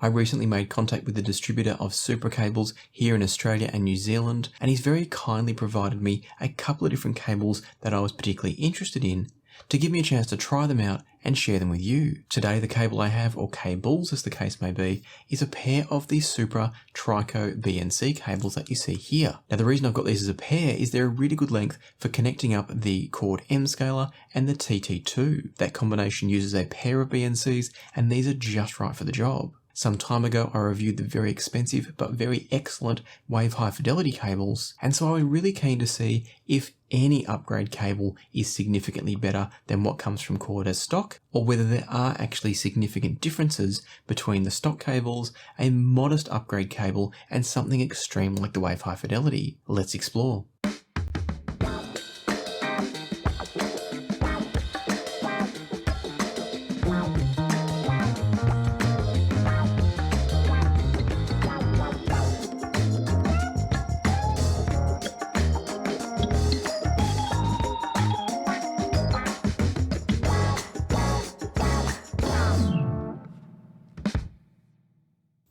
I recently made contact with the distributor of Supra cables here in Australia and New Zealand, and he's very kindly provided me a couple of different cables that I was particularly interested in to give me a chance to try them out and share them with you. Today the cable I have, or cables as the case may be, is a pair of the Supra Trico BNC cables that you see here. Now the reason I've got these as a pair is they're a really good length for connecting up the Chord M scaler and the TT2. That combination uses a pair of BNCs and these are just right for the job. Some time ago I reviewed the very expensive but very excellent Wave High Fidelity cables, and so I was really keen to see if any upgrade cable is significantly better than what comes from Chord as stock, or whether there are actually significant differences between the stock cables, a modest upgrade cable, and something extreme like the Wave High Fidelity. Let's explore.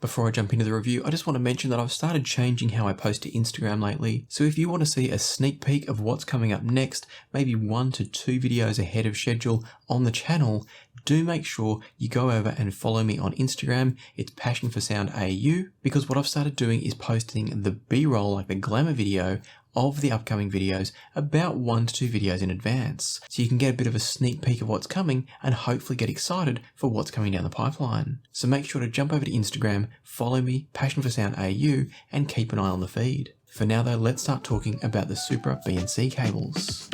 Before I jump into the review, I just want to mention that I've started changing how I post to Instagram lately. So if you want to see a sneak peek of what's coming up next, maybe 1 to 2 videos ahead of schedule on the channel, do make sure you go over and follow me on Instagram. It's Passion for Sound AU, because what I've started doing is posting the B-roll, like the Glamour video, of the upcoming videos about 1 to 2 videos in advance. So you can get a bit of a sneak peek of what's coming and hopefully get excited for what's coming down the pipeline. So make sure to jump over to Instagram, follow me, Passion for Sound AU, and keep an eye on the feed. For now though, let's start talking about the Supra BNC cables.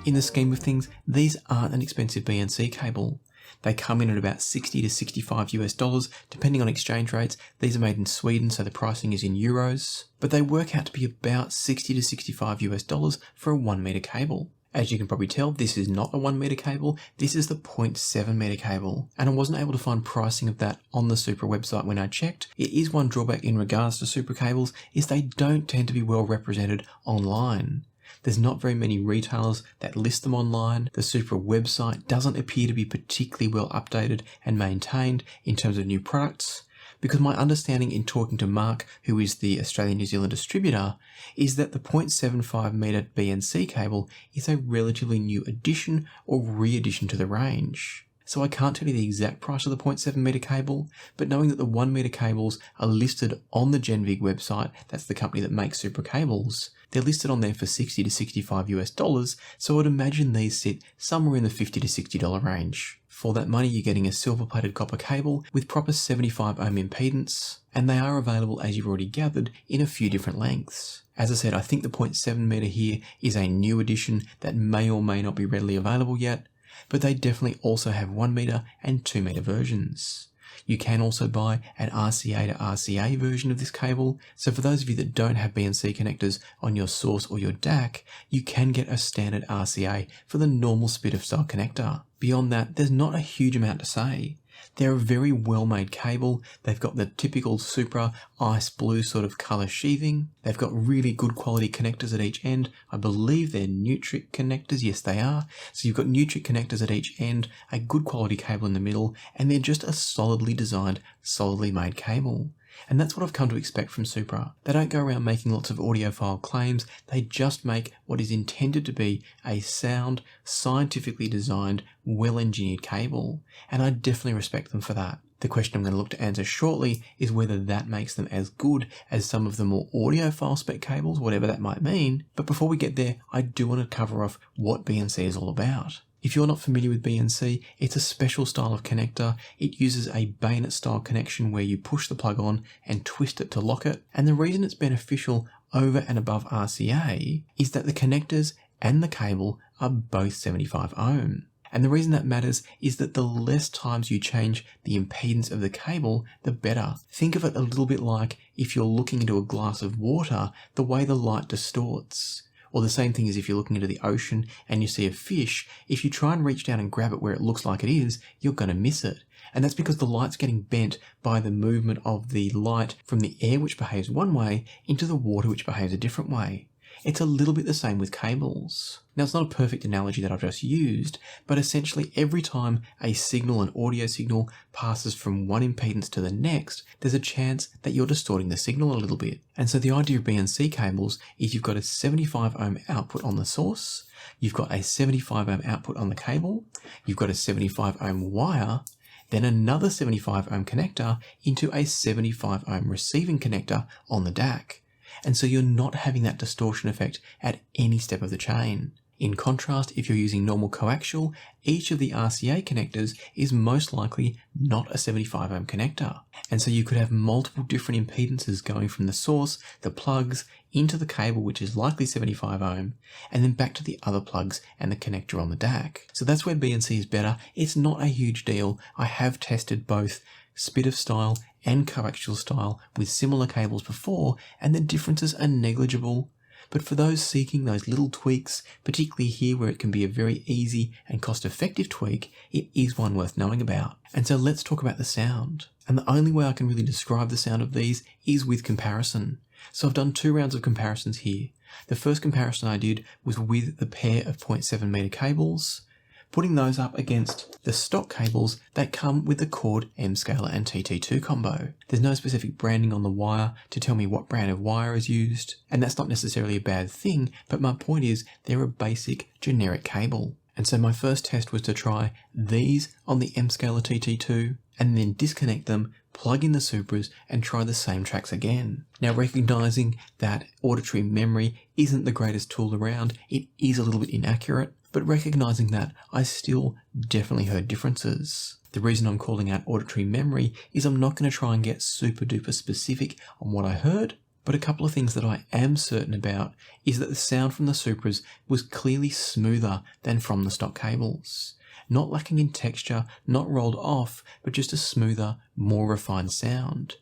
In the scheme of things, these aren't an expensive BNC cable. They come in at about $60 to $65 depending on exchange rates. These are made in Sweden, so the pricing is in euros, but they work out to be about $60 to $65 for a 1 meter cable. As you can probably tell, this is not a 1 meter cable, this is the 0.7 meter cable, and I wasn't able to find pricing of that on the Supra website when I checked. It is one drawback in regards to Supra cables, is they don't tend to be well represented online. There's not very many retailers that list them online. The Supra website doesn't appear to be particularly well updated and maintained in terms of new products, because my understanding in talking to Mark, who is the Australian-New Zealand distributor, is that the 0.75 meter BNC cable is a relatively new addition or re-addition to the range. So I can't tell you the exact price of the 0.7 meter cable, but knowing that the 1 meter cables are listed on the Genvig website, that's the company that makes Supra cables, they're listed on there for $60 to $65, so I'd imagine these sit somewhere in the $50 to $60 range. For that money, you're getting a silver-plated copper cable with proper 75 ohm impedance, and they are available, as you've already gathered, in a few different lengths. As I said, I think the 0.7 meter here is a new addition that may or may not be readily available yet, but they definitely also have 1 meter and 2 meter versions. You can also buy an RCA to RCA version of this cable, so for those of you that don't have BNC connectors on your source or your DAC, you can get a standard RCA for the normal split-off style connector. Beyond that, there's not a huge amount to say. They're a very well-made cable. They've got the typical Supra ice blue sort of colour sheathing. They've got really good quality connectors at each end. I believe they're Nutric connectors. Yes, they are. So you've got Nutric connectors at each end, a good quality cable in the middle, and they're just a solidly designed, solidly made cable. And that's what I've come to expect from Supra. They don't go around making lots of audiophile claims, they just make what is intended to be a sound, scientifically designed, well-engineered cable, and I definitely respect them for that. The question I'm going to look to answer shortly is whether that makes them as good as some of the more audiophile spec cables, whatever that might mean. But before we get there, I do want to cover off what BNC is all about. If you're not familiar with BNC, it's a special style of connector. It uses a bayonet style connection where you push the plug on and twist it to lock it. And the reason it's beneficial over and above RCA is that the connectors and the cable are both 75 ohm. And the reason that matters is that the less times you change the impedance of the cable, the better. Think of it a little bit like if you're looking into a glass of water, the way the light distorts. Or the same thing as if you're looking into the ocean and you see a fish, if you try and reach down and grab it where it looks like it is, you're going to miss it. And that's because the light's getting bent by the movement of the light from the air, which behaves one way, into the water, which behaves a different way. It's a little bit the same with cables. Now, it's not a perfect analogy that I've just used, but essentially every time a signal, an audio signal, passes from one impedance to the next, there's a chance that you're distorting the signal a little bit. And so the idea of BNC cables is you've got a 75 ohm output on the source, you've got a 75 ohm output on the cable, you've got a 75 ohm wire, then another 75 ohm connector into a 75 ohm receiving connector on the DAC. And so you're not having that distortion effect at any step of the chain. In contrast, if you're using normal coaxial, each of the RCA connectors is most likely not a 75 ohm connector. And so you could have multiple different impedances going from the source, the plugs, into the cable, which is likely 75 ohm, and then back to the other plugs and the connector on the DAC. So that's where BNC is better. It's not a huge deal. I have tested both spit of style and coaxial style with similar cables before, and the differences are negligible. But for those seeking those little tweaks, particularly here where it can be a very easy and cost-effective tweak, it is one worth knowing about. And so let's talk about the sound. And the only way I can really describe the sound of these is with comparison. So I've done 2 rounds of comparisons here. The first comparison I did was with the pair of 0.7 meter cables, putting those up against the stock cables that come with the Chord M-Scaler and TT2 combo. There's no specific branding on the wire to tell me what brand of wire is used, and that's not necessarily a bad thing, but my point is they're a basic generic cable. And so my first test was to try these on the M-Scaler TT2 and then disconnect them, plug in the Supras and try the same tracks again. Now, recognizing that auditory memory isn't the greatest tool around, it is a little bit inaccurate, but recognizing that, I still definitely heard differences. The reason I'm calling out auditory memory is I'm not going to try and get super duper specific on what I heard, but a couple of things that I am certain about is that the sound from the Supras was clearly smoother than from the stock cables. Not lacking in texture, not rolled off, but just a smoother, more refined sound.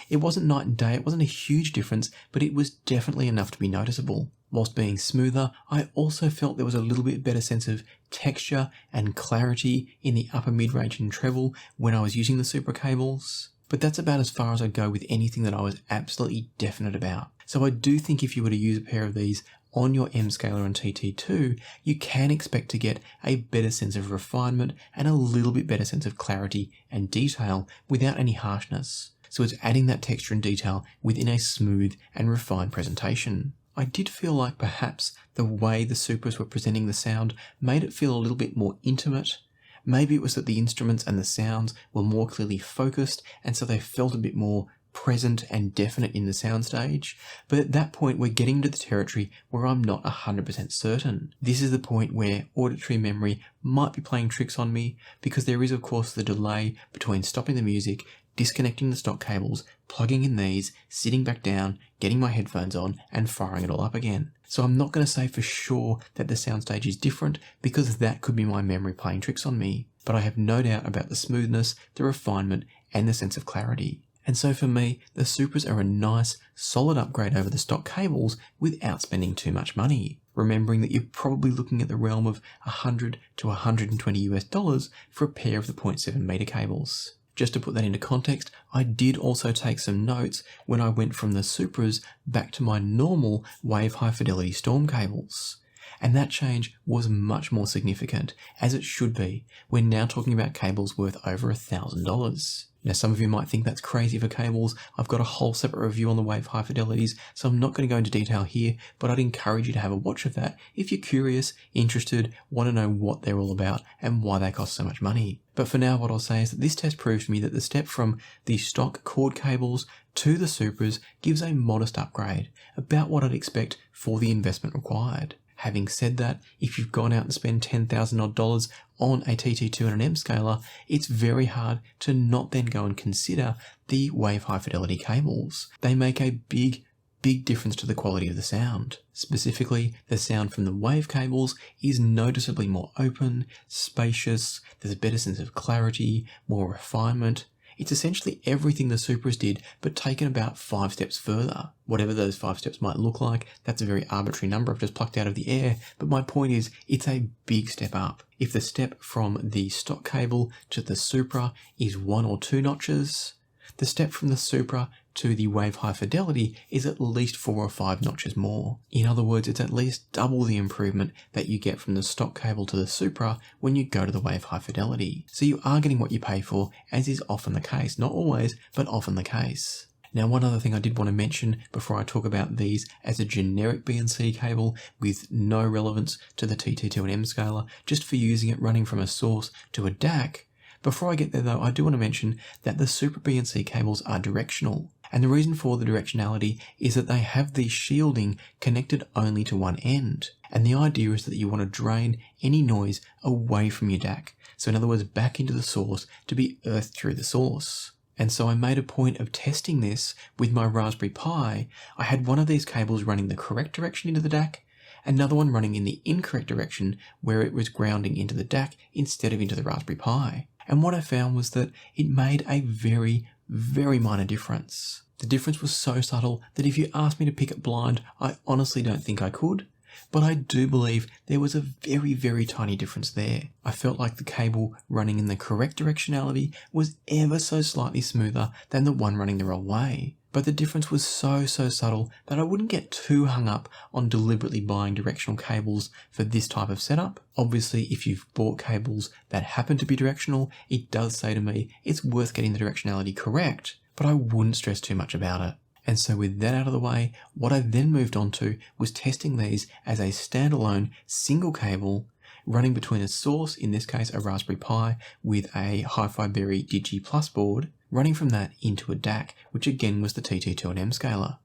It wasn't night and day, it wasn't a huge difference, but it was definitely enough to be noticeable. Whilst being smoother, I also felt there was a little bit better sense of texture and clarity in the upper mid-range and treble when I was using the Supra cables. But that's about as far as I'd go with anything that I was absolutely definite about. So I do think if you were to use a pair of these on your M-Scaler and TT2, you can expect to get a better sense of refinement and a little bit better sense of clarity and detail without any harshness. So it's adding that texture and detail within a smooth and refined presentation. I did feel like perhaps the way the Supras were presenting the sound made it feel a little bit more intimate. Maybe it was that the instruments and the sounds were more clearly focused, and so they felt a bit more present and definite in the soundstage. But at that point, we're getting into the territory where I'm not 100% certain. This is the point where auditory memory might be playing tricks on me, because there is, of course, the delay between stopping the music, disconnecting the stock cables, plugging in these, sitting back down, getting my headphones on, and firing it all up again. So I'm not going to say for sure that the soundstage is different, because that could be my memory playing tricks on me. But I have no doubt about the smoothness, the refinement, and the sense of clarity. And so for me, the Supras are a nice, solid upgrade over the stock cables without spending too much money. Remembering that you're probably looking at the realm of $100 to $120 for a pair of the 0.7 meter cables. Just to put that into context, I did also take some notes when I went from the Supras back to my normal Wave High Fidelity Storm cables. And that change was much more significant, as it should be. We're now talking about cables worth over $1,000. Now, some of you might think that's crazy for cables. I've got a whole separate review on the Wave High Fidelities, so I'm not going to go into detail here, but I'd encourage you to have a watch of that if you're curious, interested, want to know what they're all about and why they cost so much money. But for now, what I'll say is that this test proves to me that the step from the stock cord cables to the Supras gives a modest upgrade, about what I'd expect for the investment required. Having said that, if you've gone out and spent $10,000 odd on a TT2 and an M-Scaler, it's very hard to not then go and consider the Wave High Fidelity cables. They make a big big difference to the quality of the sound. Specifically, the sound from the wave cables is noticeably more open, spacious, there's a better sense of clarity, more refinement. It's essentially everything the Supras did, but taken about 5 steps further. Whatever those 5 steps might look like, that's a very arbitrary number I've just plucked out of the air, but my point is, it's a big step up. If the step from the stock cable to the Supra is 1 or 2 notches, the step from the Supra to the Wave High Fidelity is at least 4 or 5 notches more. In other words, it's at least double the improvement that you get from the stock cable to the Supra when you go to the Wave High Fidelity. So you are getting what you pay for, as is often the case. Not always, but often the case. Now, one other thing I did want to mention before I talk about these as a generic BNC cable with no relevance to the TT2 and M scaler, just for using it running from a source to a DAC. Before I get there though, I do want to mention that the Supra BNC cables are directional. And the reason for the directionality is that they have the shielding connected only to one end. And the idea is that you want to drain any noise away from your DAC. So in other words, back into the source to be earthed through the source. And so I made a point of testing this with my Raspberry Pi. I had one of these cables running the correct direction into the DAC, another one running in the incorrect direction where it was grounding into the DAC instead of into the Raspberry Pi. And what I found was that it made a very, very minor difference. The difference was so subtle that if you asked me to pick it blind, I honestly don't think I could. But I do believe there was a very, very tiny difference there. I felt like the cable running in the correct directionality was ever so slightly smoother than the one running the wrong way. But the difference was so subtle that I wouldn't get too hung up on deliberately buying directional cables for this type of setup. Obviously, if you've bought cables that happen to be directional, it does say to me it's worth getting the directionality correct, but I wouldn't stress too much about it. And so with that out of the way, what I then moved on to was testing these as a standalone single cable running between a source, in this case a Raspberry Pi, with a Hi-Fi Berry Digi Plus board, running from that into a DAC, which again was the TT2 and M scaler.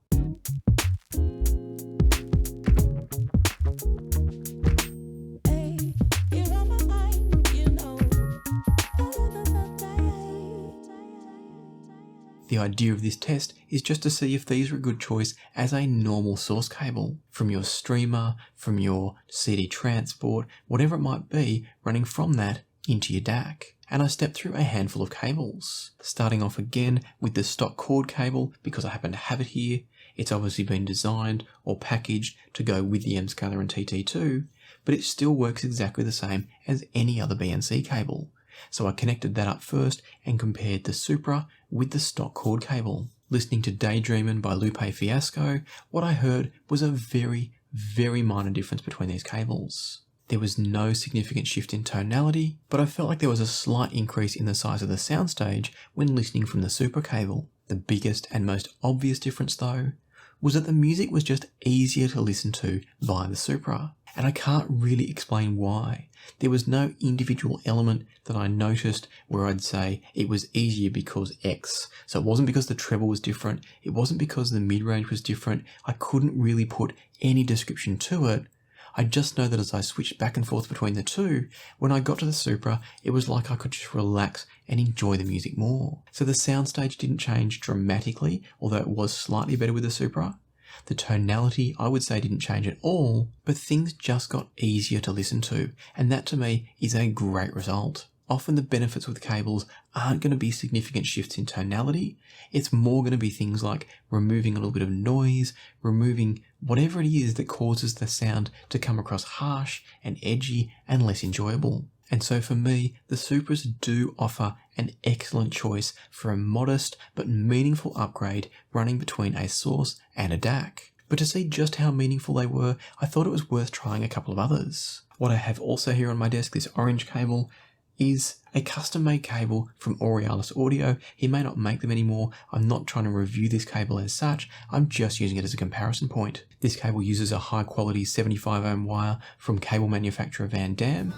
The idea of this test is just to see if these are a good choice as a normal source cable from your streamer, from your CD transport, whatever it might be, running from that into your DAC. And I stepped through a handful of cables, starting off again with the stock cord cable because I happen to have it here. It's obviously been designed or packaged to go with the M scaler and TT2, but it still works exactly the same as any other BNC cable. So I connected that up first and compared the Supra with the stock cord cable. Listening to Daydreamin' by Lupe Fiasco, what I heard was a very, very minor difference between these cables. There was no significant shift in tonality, but I felt like there was a slight increase in the size of the soundstage when listening from the Supra cable. The biggest and most obvious difference though was that the music was just easier to listen to via the Supra. And I can't really explain why. There was no individual element that I noticed where I'd say it was easier because X. So it wasn't because the treble was different. It wasn't because the mid-range was different. I couldn't really put any description to it. I just know that as I switched back and forth between the two, when I got to the Supra, it was like I could just relax and enjoy the music more. So the soundstage didn't change dramatically, although it was slightly better with the Supra. The tonality, I would say, didn't change at all, but things just got easier to listen to, and that to me is a great result. Often the benefits with cables aren't going to be significant shifts in tonality. It's more going to be things like removing a little bit of noise, removing whatever it is that causes the sound to come across harsh and edgy and less enjoyable. And so for me, the Supras do offer an excellent choice for a modest but meaningful upgrade running between a source and a DAC. But to see just how meaningful they were, I thought it was worth trying a couple of others. What I have also here on my desk, this orange cable, is a custom-made cable from Aurealis Audio. He may not make them anymore. I'm not trying to review this cable as such. I'm just using it as a comparison point. This cable uses a high-quality 75 ohm wire from cable manufacturer Van Dam,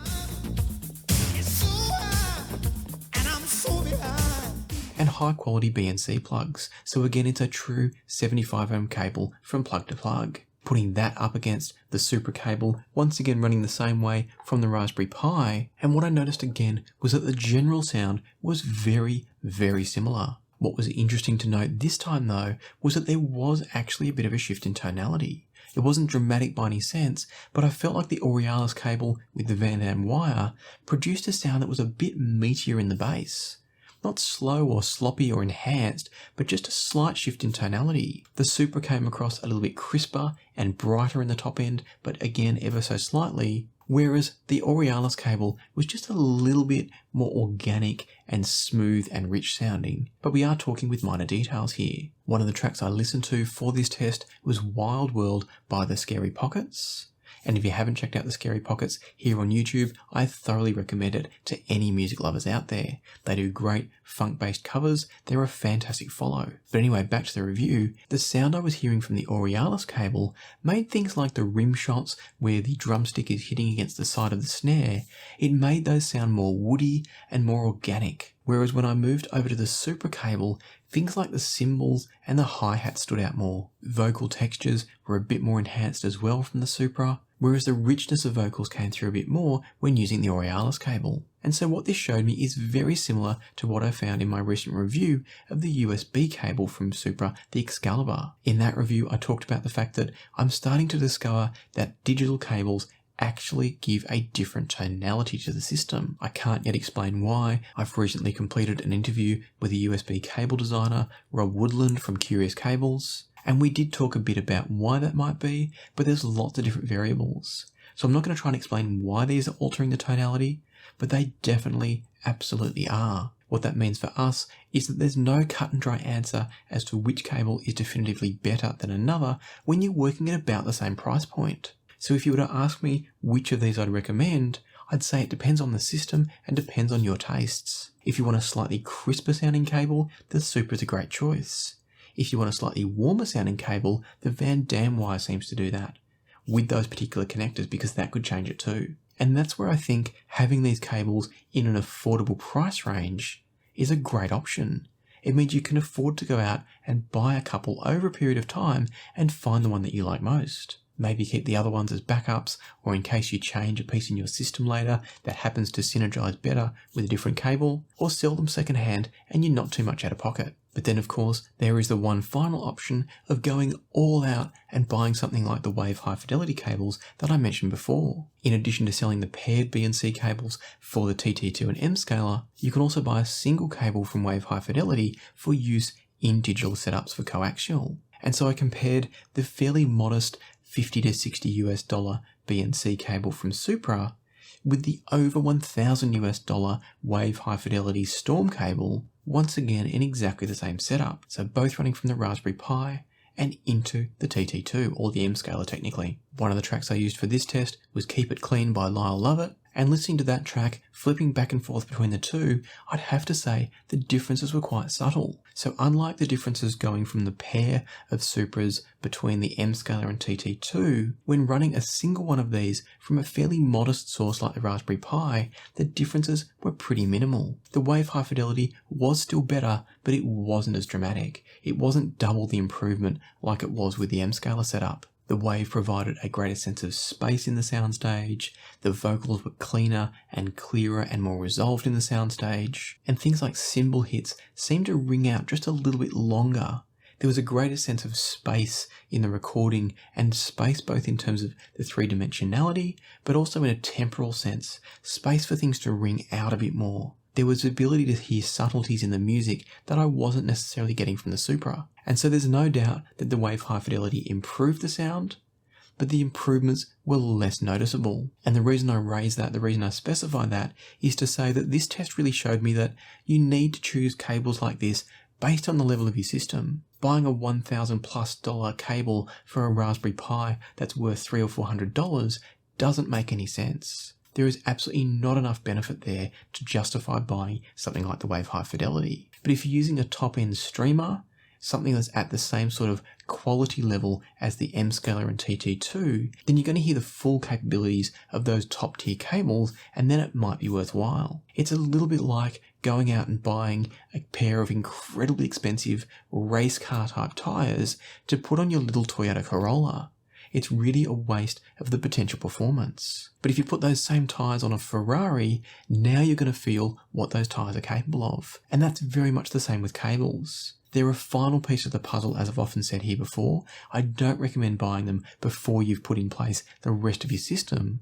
and high-quality BNC plugs. So again, it's a true 75 ohm cable from plug to plug. Putting that up against the Supra cable, once again running the same way from the Raspberry Pi, and what I noticed again was that the general sound was very, very similar. What was interesting to note this time though was that there was actually a bit of a shift in tonality. It wasn't dramatic by any sense, but I felt like the Aurealis cable with the Van Dam wire produced a sound that was a bit meatier in the bass. Not slow or sloppy or enhanced, but just a slight shift in tonality. The Supra came across a little bit crisper and brighter in the top end, but again ever so slightly, whereas the Aurealis cable was just a little bit more organic and smooth and rich sounding. But we are talking with minor details here. One of the tracks I listened to for this test was Wild World by the Scary Pockets. And if you haven't checked out the Scary Pockets here on YouTube, I thoroughly recommend it to any music lovers out there. They do great funk-based covers. They're a fantastic follow. But anyway, back to the review. The sound I was hearing from the Aurealis cable made things like the rim shots where the drumstick is hitting against the side of the snare, it made those sound more woody and more organic. Whereas when I moved over to the Supra cable, things like the cymbals and the hi-hat stood out more. Vocal textures were a bit more enhanced as well from the Supra, whereas the richness of vocals came through a bit more when using the Aurealis cable. And so what this showed me is very similar to what I found in my recent review of the USB cable from Supra, the Excalibur. In that review, I talked about the fact that I'm starting to discover that digital cables actually give a different tonality to the system. I can't yet explain why. I've recently completed an interview with a USB cable designer, Rob Woodland from Curious Cables, and we did talk a bit about why that might be, but there's lots of different variables. So I'm not going to try and explain why these are altering the tonality, but they definitely, absolutely are. What that means for us is that there's no cut and dry answer as to which cable is definitively better than another when you're working at about the same price point. So if you were to ask me which of these I'd recommend, I'd say it depends on the system and depends on your tastes. If you want a slightly crisper sounding cable, the Supra is a great choice. If you want a slightly warmer sounding cable, the Van Dam wire seems to do that, with those particular connectors, because that could change it too. And that's where I think having these cables in an affordable price range is a great option. It means you can afford to go out and buy a couple over a period of time and find the one that you like most. Maybe keep the other ones as backups, or in case you change a piece in your system later that happens to synergize better with a different cable, or sell them secondhand and you're not too much out of pocket. But then of course, there is the one final option of going all out and buying something like the Wave High Fidelity cables that I mentioned before. In addition to selling the paired BNC cables for the TT2 and M scaler, you can also buy a single cable from Wave High Fidelity for use in digital setups for coaxial. And so I compared the fairly modest $50 to $60 BNC cable from Supra with the over $1,000 Wave High Fidelity Storm cable, once again in exactly the same setup. So both running from the Raspberry Pi and into the TT2, or the M scaler technically. One of the tracks I used for this test was Keep It Clean by Lyle Lovett, and listening to that track, flipping back and forth between the two, I'd have to say the differences were quite subtle. So unlike the differences going from the pair of Supras between the M scaler and TT2, when running a single one of these from a fairly modest source like the Raspberry Pi, the differences were pretty minimal. The Wave High Fidelity was still better, but it wasn't as dramatic. It wasn't double the improvement like it was with the M scaler setup. The Wave provided a greater sense of space in the soundstage, the vocals were cleaner and clearer and more resolved in the soundstage, and things like cymbal hits seemed to ring out just a little bit longer. There was a greater sense of space in the recording, and space both in terms of the three-dimensionality, but also in a temporal sense, space for things to ring out a bit more. There was the ability to hear subtleties in the music that I wasn't necessarily getting from the Supra. And so there's no doubt that the Wave High Fidelity improved the sound, but the improvements were less noticeable. And the reason I raise that, the reason I specify that, is to say that this test really showed me that you need to choose cables like this based on the level of your system. Buying a $1,000+ cable for a Raspberry Pi that's worth $300 or $400 doesn't make any sense. There is absolutely not enough benefit there to justify buying something like the Wave High Fidelity. But if you're using a top-end streamer, something that's at the same sort of quality level as the M scaler and TT2, then you're going to hear the full capabilities of those top-tier cables, and then it might be worthwhile. It's a little bit like going out and buying a pair of incredibly expensive race car type tyres to put on your little Toyota Corolla. it's really a waste of the potential performance. But if you put those same tyres on a Ferrari, now you're going to feel what those tyres are capable of. And that's very much the same with cables. They're a final piece of the puzzle, as I've often said here before. I don't recommend buying them before you've put in place the rest of your system.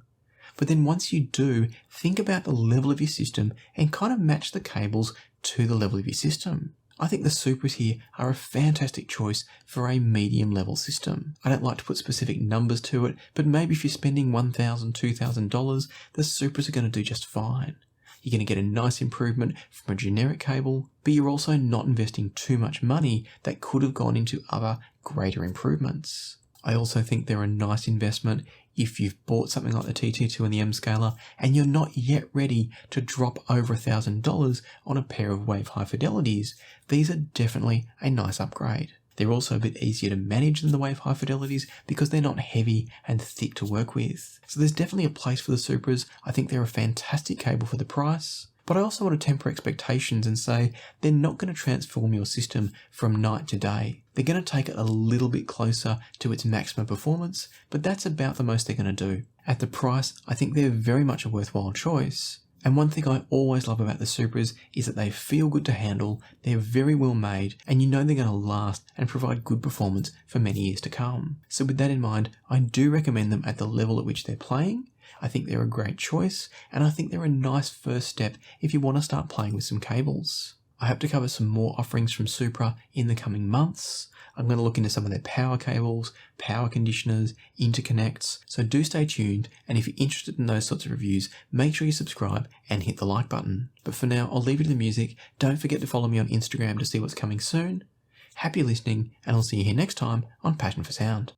But then once you do, think about the level of your system and kind of match the cables to the level of your system. I think the Supras here are a fantastic choice for a medium level system. I don't like to put specific numbers to it, but maybe if you're spending $1,000, $2,000, the Supras are going to do just fine. You're going to get a nice improvement from a generic cable, but you're also not investing too much money that could have gone into other greater improvements. I also think they're a nice investment if you've bought something like the TT2 and the M Scaler and you're not yet ready to drop over $1,000 on a pair of Wave High Fidelities. These are definitely a nice upgrade. They're also a bit easier to manage than the Wave High Fidelities because they're not heavy and thick to work with. So there's definitely a place for the Supras. I think they're a fantastic cable for the price. But I also want to temper expectations and say they're not going to transform your system from night to day. They're going to take it a little bit closer to its maximum performance, but that's about the most they're going to do. At the price, I think they're very much a worthwhile choice. And one thing I always love about the Supras is that they feel good to handle, they're very well made, and you know they're going to last and provide good performance for many years to come. So with that in mind, I do recommend them at the level at which they're playing. I think they're a great choice, and I think they're a nice first step if you want to start playing with some cables. I hope to cover some more offerings from Supra in the coming months. I'm going to look into some of their power cables, power conditioners, interconnects, so do stay tuned, and if you're interested in those sorts of reviews, make sure you subscribe and hit the like button. But for now, I'll leave you to the music. Don't forget to follow me on Instagram to see what's coming soon. Happy listening, and I'll see you here next time on Passion for Sound.